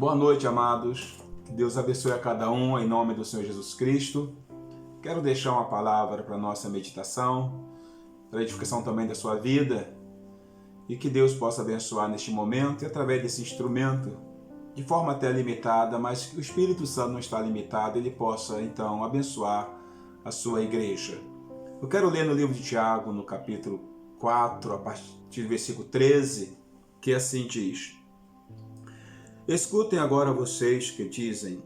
Boa noite, amados. Que Deus abençoe a cada um em nome do Senhor Jesus Cristo. Quero deixar uma palavra para a nossa meditação, para a edificação também da sua vida, e que Deus possa abençoar neste momento e através desse instrumento, de forma até limitada, mas que o Espírito Santo não está limitado, ele possa então abençoar a sua igreja. Eu quero ler no livro de Tiago, no capítulo 4, a partir do versículo 13, que assim diz: Escutem agora vocês que dizem: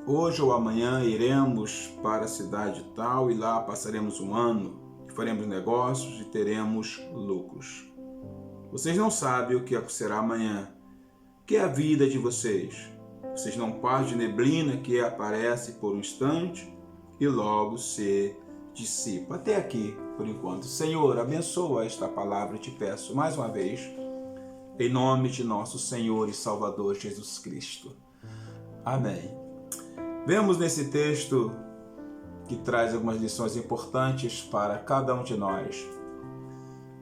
hoje ou amanhã iremos para a cidade tal e lá passaremos um ano, e faremos negócios e teremos lucros. Vocês não sabem o que será amanhã. Que é a vida de vocês? Vocês não passam de neblina que aparece por um instante e logo se dissipa. Até aqui, por enquanto. Senhor, abençoa esta palavra, eu te peço mais uma vez, em nome de nosso Senhor e Salvador Jesus Cristo. Amém. Vemos nesse texto que traz algumas lições importantes para cada um de nós,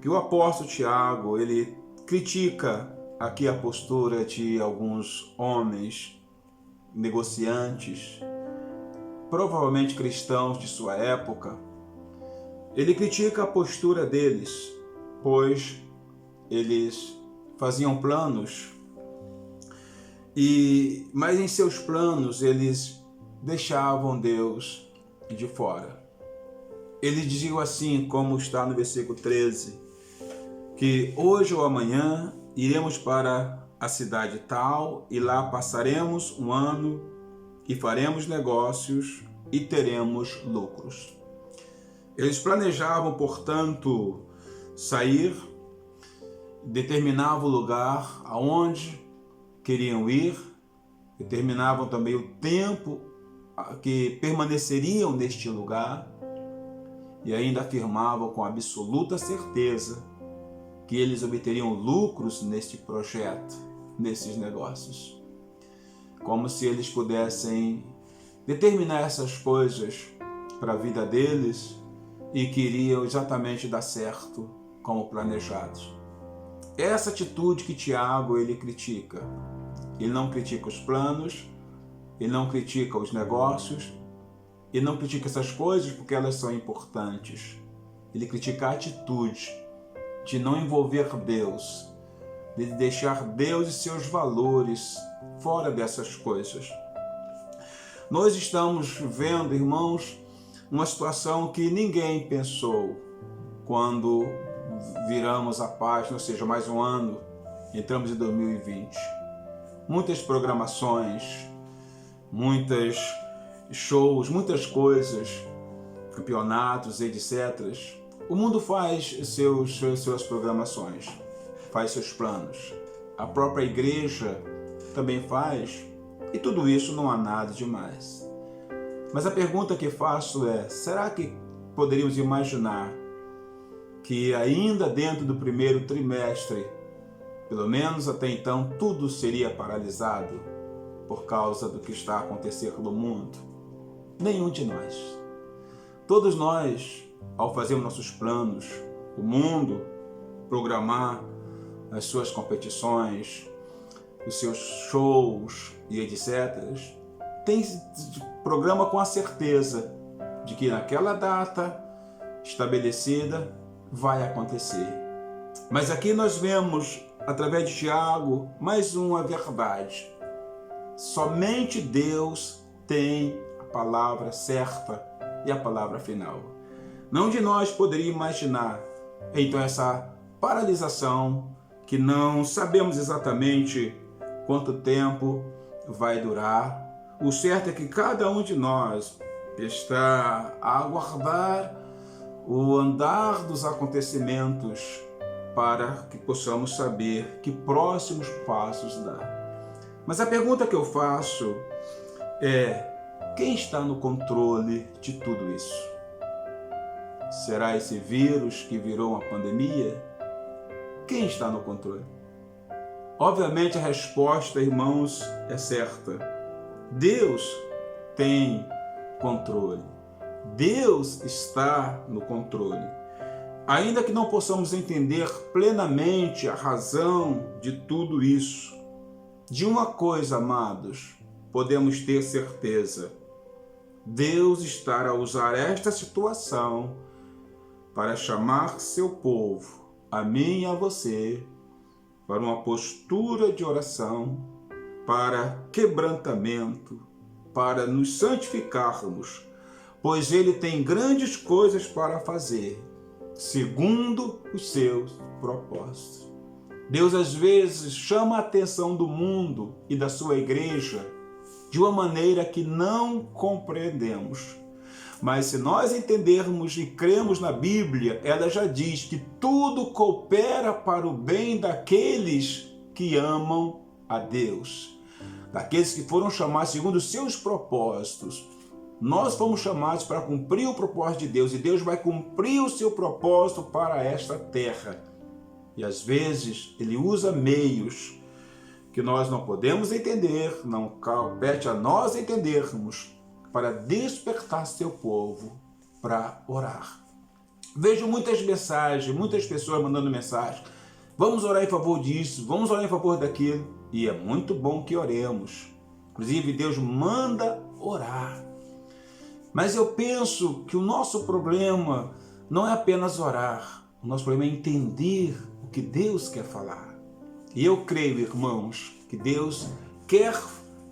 que o apóstolo Tiago, ele critica aqui a postura de alguns homens negociantes, provavelmente cristãos de sua época. Ele critica a postura deles, pois eles faziam planos, mas em seus planos eles deixavam Deus de fora. Ele dizia assim, como está no versículo 13, que hoje ou amanhã iremos para a cidade tal e lá passaremos um ano e faremos negócios e teremos lucros. Eles planejavam, portanto, sair, determinavam o lugar aonde queriam ir, determinavam também o tempo que permaneceriam neste lugar e ainda afirmavam com absoluta certeza que eles obteriam lucros neste projeto, nesses negócios. Como se eles pudessem determinar essas coisas para a vida deles e queriam exatamente dar certo como planejados. Essa atitude que Tiago ele critica. Ele não critica os planos, ele não critica os negócios, ele não critica essas coisas porque elas são importantes. Ele critica a atitude de não envolver Deus, de deixar Deus e seus valores fora dessas coisas. Nós estamos vendo, irmãos, uma situação que ninguém pensou quando viramos a página, ou seja, mais um ano, entramos em 2020. Muitas programações, muitos shows, muitas coisas, campeonatos, etc. O mundo faz suas programações, faz seus planos. A própria igreja também faz, e tudo isso não há nada demais. Mas a pergunta que faço é: será que poderíamos imaginar que ainda dentro do primeiro trimestre, pelo menos até então, tudo seria paralisado por causa do que está acontecendo no mundo? Nenhum de nós. Todos nós, ao fazermos nossos planos, o mundo, programar as suas competições, os seus shows e etc., programa com a certeza de que naquela data estabelecida vai acontecer. Mas aqui nós vemos, através de Tiago, mais uma verdade. Somente Deus tem a palavra certa e a palavra final. Não de nós poderia imaginar, então, essa paralisação que não sabemos exatamente quanto tempo vai durar. O certo é que cada um de nós está a aguardar o andar dos acontecimentos para que possamos saber que próximos passos dar. Mas a pergunta que eu faço é: quem está no controle de tudo isso? Será esse vírus que virou uma pandemia? Quem está no controle? Obviamente a resposta, irmãos, é certa. Deus tem controle. Deus está no controle. Ainda que não possamos entender plenamente a razão de tudo isso, De uma coisa, amados, podemos ter certeza: Deus está a usar esta situação para chamar seu povo, a mim e a você, para uma postura de oração, para quebrantamento, para nos santificarmos, pois Ele tem grandes coisas para fazer, segundo os seus propósitos. Deus às vezes chama a atenção do mundo e da sua igreja de uma maneira que não compreendemos. Mas se nós entendermos e cremos na Bíblia, ela já diz que tudo coopera para o bem daqueles que amam a Deus, daqueles que foram chamados segundo os seus propósitos. Nós fomos chamados para cumprir o propósito de Deus, e Deus vai cumprir o seu propósito para esta terra. E às vezes Ele usa meios que nós não podemos entender, não compete a nós entendermos, para despertar seu povo para orar. Vejo muitas mensagens, muitas pessoas mandando mensagem: vamos orar em favor disso, vamos orar em favor daquilo. E é muito bom que oremos. Inclusive, Deus manda orar. Mas eu penso que o nosso problema não é apenas orar. O nosso problema é entender o que Deus quer falar. E eu creio, irmãos, que Deus quer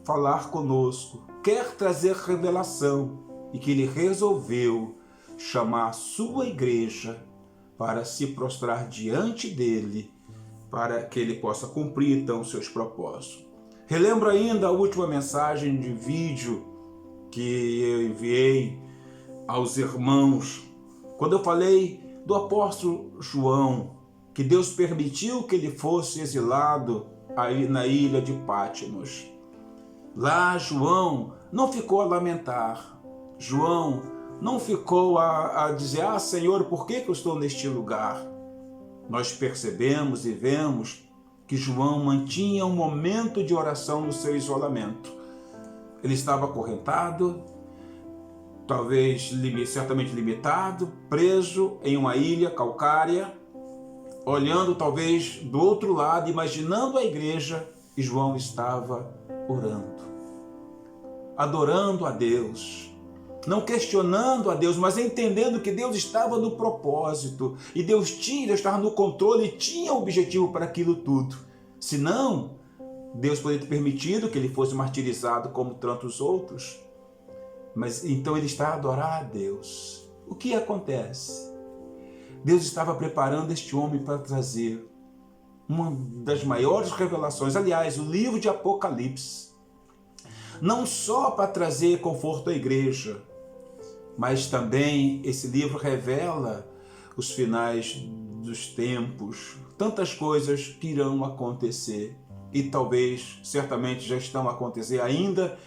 falar conosco, quer trazer revelação, e que Ele resolveu chamar a sua igreja para se prostrar diante dEle, para que Ele possa cumprir então os seus propósitos. Relembro ainda a última mensagem de vídeo que eu enviei aos irmãos, quando eu falei do apóstolo João, que Deus permitiu que ele fosse exilado aí na ilha de Patmos. Lá João não ficou a lamentar, João não ficou a dizer: Senhor, por que eu estou neste lugar? Nós percebemos e vemos que João mantinha um momento de oração no seu isolamento. Ele estava acorrentado, talvez certamente limitado, preso em uma ilha calcária, olhando talvez do outro lado, imaginando a igreja, e João estava orando, adorando a Deus, não questionando a Deus, mas entendendo que Deus estava no propósito, e Deus estava no controle e tinha objetivo para aquilo tudo. Senão, Deus poderia ter permitido que ele fosse martirizado como tantos outros. Mas então ele está a adorar a Deus. O que acontece? Deus estava preparando este homem para trazer uma das maiores revelações, aliás, o livro de Apocalipse, não só para trazer conforto à igreja, mas também esse livro revela os finais dos tempos, tantas coisas que irão acontecer, e talvez, certamente já estão a acontecer ainda,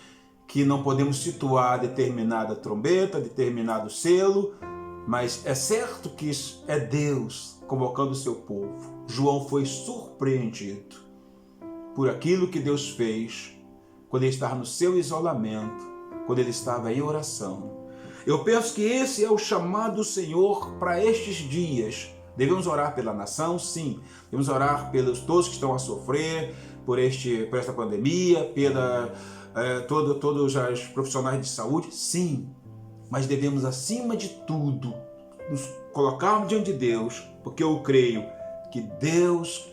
que não podemos situar determinada trombeta, determinado selo, mas é certo que isso é Deus convocando o seu povo. João foi surpreendido por aquilo que Deus fez quando ele estava no seu isolamento, quando ele estava em oração. Eu penso que esse é o chamado do Senhor para estes dias. Devemos orar pela nação? Sim. Devemos orar pelos todos que estão a sofrer por esta pandemia, todos os profissionais de saúde? Sim. Mas devemos, acima de tudo, nos colocarmos diante de Deus, porque eu creio que Deus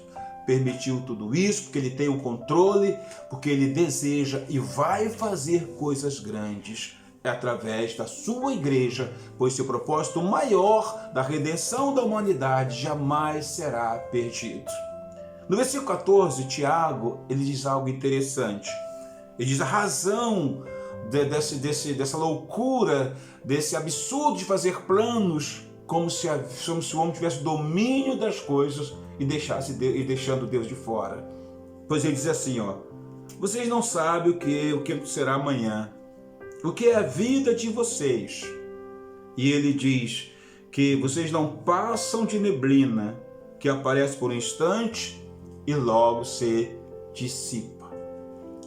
permitiu tudo isso, porque Ele tem o controle, porque Ele deseja e vai fazer coisas grandes através da sua igreja, pois seu propósito maior da redenção da humanidade jamais será perdido. No versículo 14, Tiago, ele diz algo interessante. Ele diz a razão dessa loucura, desse absurdo de fazer planos como se o homem tivesse domínio das coisas e deixando Deus de fora. Pois ele diz assim, vocês não sabem o que será amanhã, o que é a vida de vocês. E ele diz que vocês não passam de neblina, que aparece por um instante e logo se dissipa.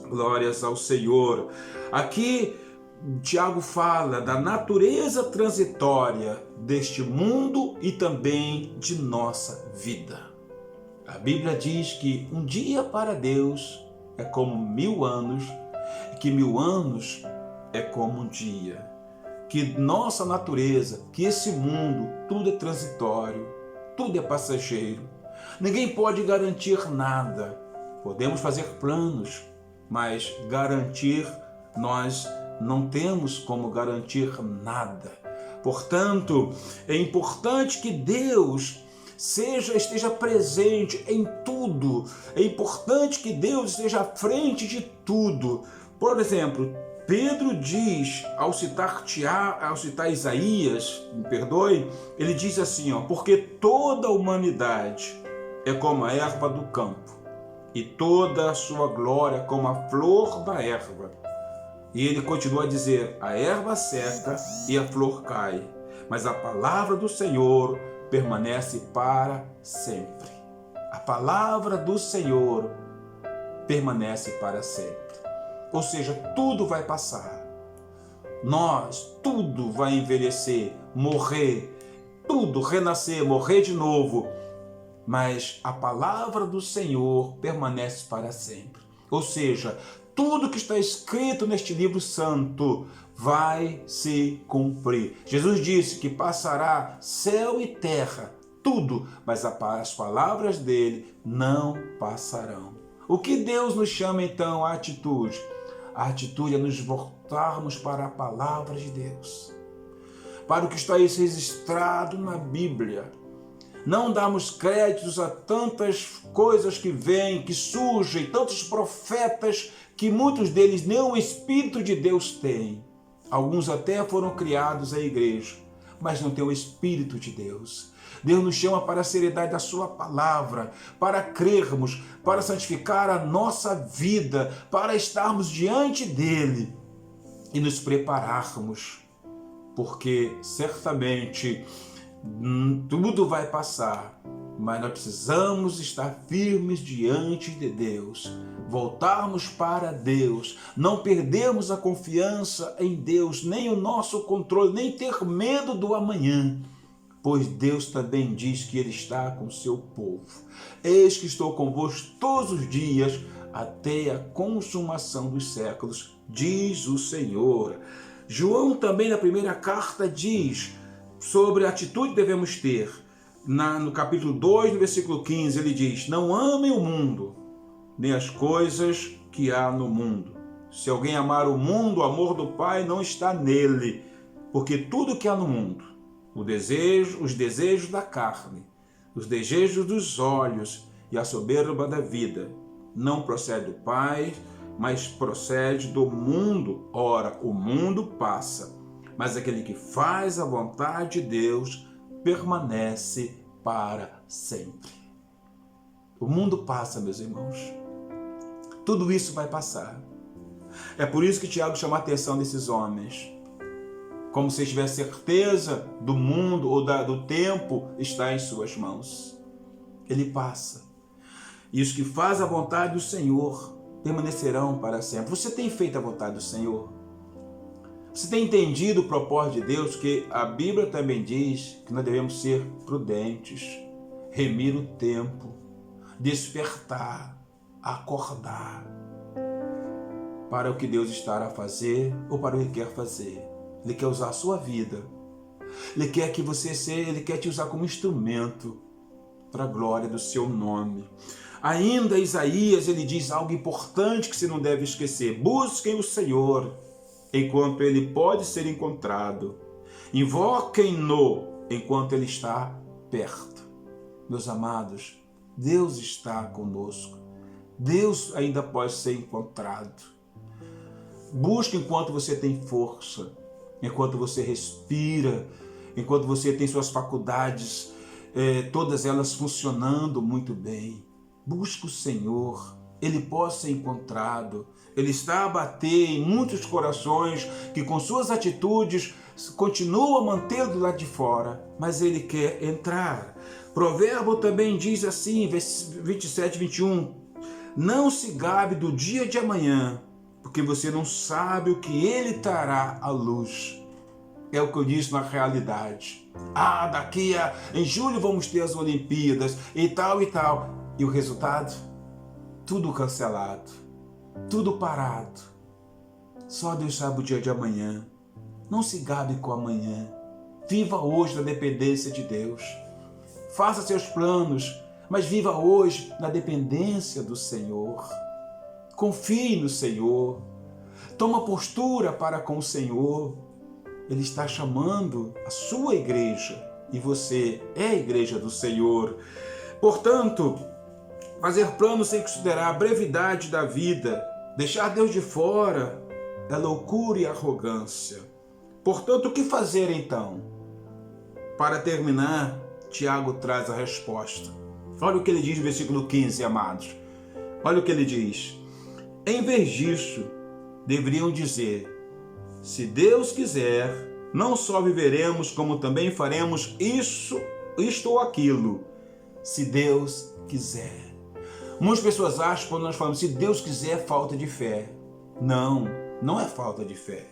Glórias ao Senhor. Aqui Tiago fala da natureza transitória deste mundo e também de nossa vida. A Bíblia diz que um dia para Deus é como 1000 anos, e que 1000 anos é como um dia. Que nossa natureza, que esse mundo, tudo é transitório, tudo é passageiro. Ninguém pode garantir nada. Podemos fazer planos, mas garantir, nós não temos como garantir nada. Portanto, é importante que Deus esteja presente em tudo. É importante que Deus esteja à frente de tudo. Por exemplo, Pedro diz, ao citar Isaías, me perdoe, ele diz assim, porque toda a humanidade é como a erva do campo, e toda a sua glória como a flor da erva. E ele continua a dizer, a erva seca e a flor cai, mas a palavra do Senhor permanece para sempre. A palavra do Senhor permanece para sempre. Ou seja, tudo vai passar. Tudo vai envelhecer, morrer, tudo renascer, morrer de novo. Mas a palavra do Senhor permanece para sempre. Ou seja, tudo que está escrito neste livro santo vai se cumprir. Jesus disse que passará céu e terra, tudo, mas as palavras dele não passarão. O que Deus nos chama então à atitude? A atitude é nos voltarmos para a palavra de Deus, para o que está registrado na Bíblia. Não darmos créditos a tantas coisas que vêm, que surgem, tantos profetas que muitos deles nem o Espírito de Deus têm. Alguns até foram criados à igreja, mas não têm o Espírito de Deus. Deus nos chama para a seriedade da sua palavra, para crermos, para santificar a nossa vida, para estarmos diante dele e nos prepararmos, porque certamente tudo vai passar, mas nós precisamos estar firmes diante de Deus, voltarmos para Deus, não perdermos a confiança em Deus, nem o nosso controle, nem ter medo do amanhã, pois Deus também diz que Ele está com o seu povo. Eis que estou convosco todos os dias, até a consumação dos séculos, diz o Senhor. João também na primeira carta diz sobre a atitude que devemos ter. No capítulo 2, no versículo 15, ele diz, não amem o mundo, nem as coisas que há no mundo. Se alguém amar o mundo, o amor do Pai não está nele, porque tudo que há no mundo, os desejos da carne, os desejos dos olhos e a soberba da vida, não procede do Pai, mas procede do mundo. Ora, o mundo passa, mas aquele que faz a vontade de Deus permanece para sempre. O mundo passa, meus irmãos. Tudo isso vai passar. É por isso que Tiago chama a atenção desses homens. Como se tivesse certeza do mundo ou do tempo está em suas mãos. Ele passa. E os que fazem a vontade do Senhor permanecerão para sempre. Você tem feito a vontade do Senhor? Você tem entendido o propósito de Deus? Que a Bíblia também diz que nós devemos ser prudentes, remir o tempo, despertar, acordar para o que Deus está a fazer ou para o que Ele quer fazer. Ele quer usar a sua vida. Ele quer que Ele quer te usar como instrumento para a glória do seu nome. Ainda Isaías, ele diz algo importante que você não deve esquecer. Busquem o Senhor enquanto Ele pode ser encontrado. Invoquem-no enquanto Ele está perto. Meus amados, Deus está conosco. Deus ainda pode ser encontrado. Busque enquanto você tem força, enquanto você respira, enquanto você tem suas faculdades, todas elas funcionando muito bem. Busque o Senhor, Ele pode ser encontrado. Ele está a bater em muitos corações que com suas atitudes continuam a mantê-lo do lado de fora, mas Ele quer entrar. Provérbio também diz assim, 27, 21, não se gabe do dia de amanhã, porque você não sabe o que Ele trará à luz. É o que eu disse na realidade. Em julho vamos ter as Olimpíadas e tal e tal. E o resultado? Tudo cancelado. tudo parado. Só Deus sabe o dia de amanhã. Não se gabe com amanhã. Viva hoje na dependência de Deus. Faça seus planos, mas viva hoje na dependência do Senhor. Confie no Senhor. Toma postura para com o Senhor. Ele está chamando a sua igreja e você é a igreja do Senhor. Portanto, fazer planos sem considerar a brevidade da vida, deixar Deus de fora, é loucura e arrogância. Portanto, o que fazer então? Para terminar, Tiago traz a resposta. Olha o que ele diz no versículo 15, amados. Olha o que ele diz. Em vez disso, deveriam dizer: se Deus quiser, não só viveremos, como também faremos isto ou aquilo. Se Deus quiser. Muitas pessoas acham, quando nós falamos se Deus quiser, é falta de fé. Não, não é falta de fé.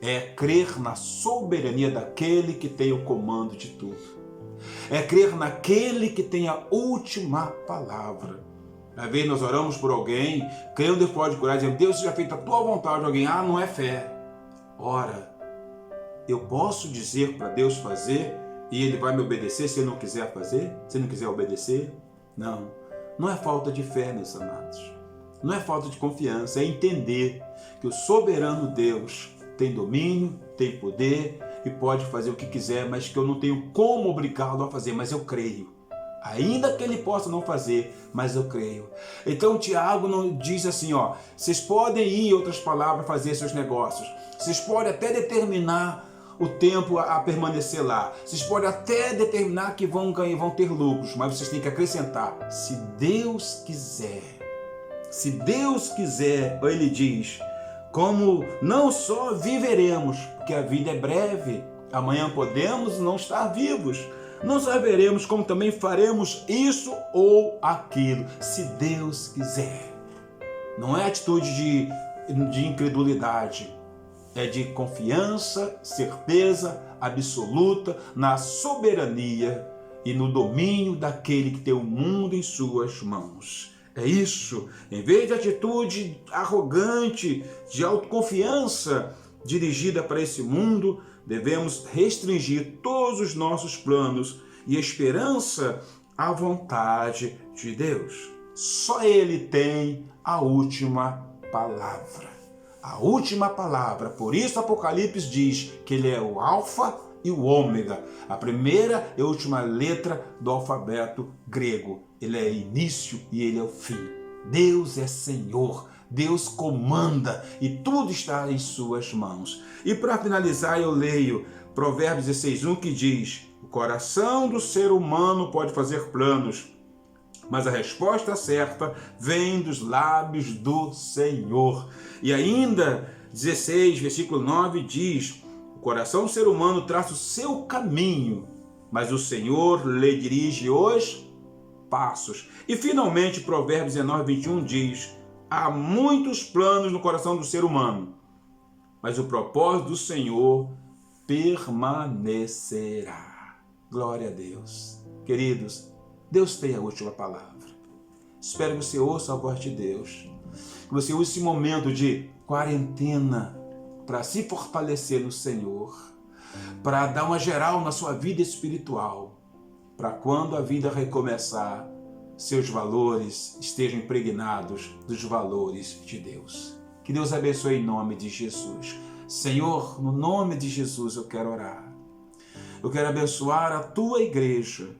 É crer na soberania daquele que tem o comando de tudo. É crer naquele que tem a última palavra. Às vezes nós oramos por alguém, crendo Deus pode curar, dizendo: Deus seja feita a tua vontade. Alguém: ah, não é fé. Ora, eu posso dizer para Deus fazer e Ele vai me obedecer se Ele não quiser fazer? Se Ele não quiser obedecer? Não. Não é falta de fé, meus amados. Não é falta de confiança. É entender que o soberano Deus tem domínio, tem poder e pode fazer o que quiser, mas que eu não tenho como obrigá-lo a fazer, mas eu creio. Ainda que ele possa não fazer, mas eu creio. Então Tiago não diz assim, vocês podem ir, em outras palavras, fazer seus negócios. Vocês podem até determinar o tempo a permanecer lá. Vocês podem até determinar que vão ter lucros, mas vocês têm que acrescentar: se Deus quiser. Se Deus quiser, ele diz, como não só viveremos, porque a vida é breve, amanhã podemos não estar vivos. Não só veremos, como também faremos isso ou aquilo, se Deus quiser. Não é atitude de incredulidade, é de confiança, certeza absoluta na soberania e no domínio daquele que tem o mundo em suas mãos. É isso, em vez de atitude arrogante, de autoconfiança dirigida para esse mundo, devemos restringir todos os nossos planos e esperança à vontade de Deus. Só Ele tem a última palavra. A última palavra. Por isso Apocalipse diz que Ele é o Alfa e o Ômega. A primeira e a última letra do alfabeto grego. Ele é início e Ele é o fim. Deus é Senhor. Deus comanda e tudo está em suas mãos. E para finalizar eu leio Provérbios 16:1 que diz: o coração do ser humano pode fazer planos, mas a resposta certa vem dos lábios do Senhor. E ainda 16, versículo 9 diz: o coração do ser humano traça o seu caminho, mas o Senhor lhe dirige os passos. E finalmente Provérbios 19:21 diz: há muitos planos no coração do ser humano, mas o propósito do Senhor permanecerá. Glória a Deus. Queridos, Deus tem a última palavra. Espero que você ouça a voz de Deus. Que você use esse momento de quarentena para se fortalecer no Senhor, para dar uma geral na sua vida espiritual, para quando a vida recomeçar, seus valores estejam impregnados dos valores de Deus. Que Deus abençoe em nome de Jesus. Senhor, no nome de Jesus eu quero orar. Eu quero abençoar a tua igreja.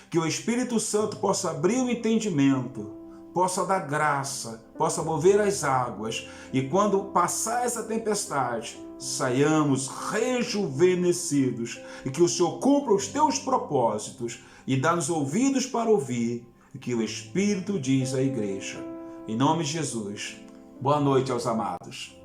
Que o Espírito Santo possa abrir o entendimento, possa dar graça, possa mover as águas. E quando passar essa tempestade, saiamos rejuvenescidos. E que o Senhor cumpra os teus propósitos e dá-nos ouvidos para ouvir o que o Espírito diz à igreja. Em nome de Jesus, boa noite aos amados.